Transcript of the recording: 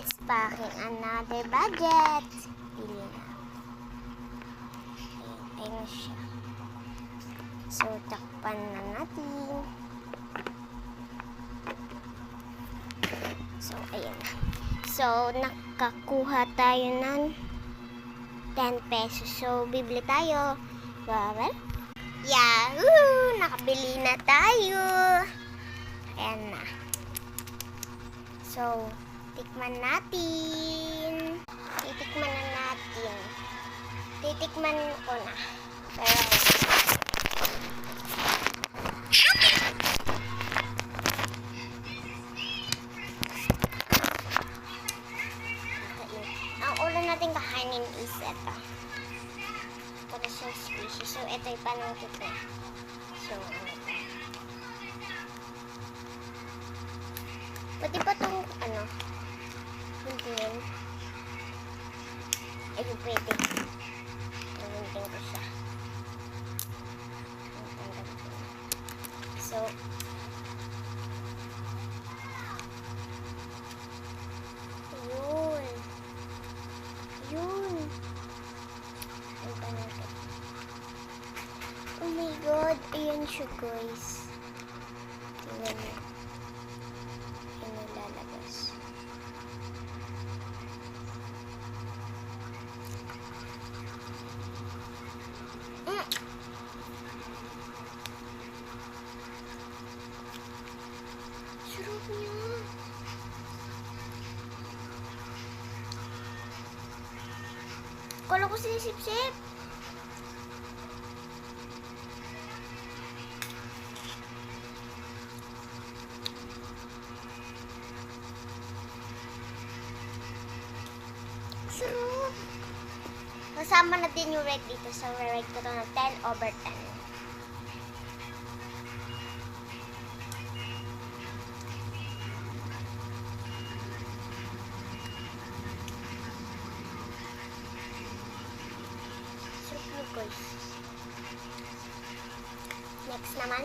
It's packing another budget. Pili na. Ayan siya. So, takpan na natin. So, ayan. So, nakakuha tayo ng 10 pesos. So, bibili tayo. Bawal. Yahoo! Nakabili na tayo. Ayan na. So, tikman natin. Titikman na natin. Titikman ko na. Pero, ang ulo natin kakainin is ito. Para sa species. So, ito yung panungkit na. So, ano ito? Pati pa itong, guntingin. Ayun, pwede. Gunting ko siya. So, yun. Yun. Ang panungkit. Oh my God. Ayan siya, guys. Tingnan niyo. Lalabas. Sarap niya. Kala ko sinisip-sip. Sarap. Kasama na din yung rate dito. So, rate ko to ng 10/10. Sarap yun, guys. Next naman.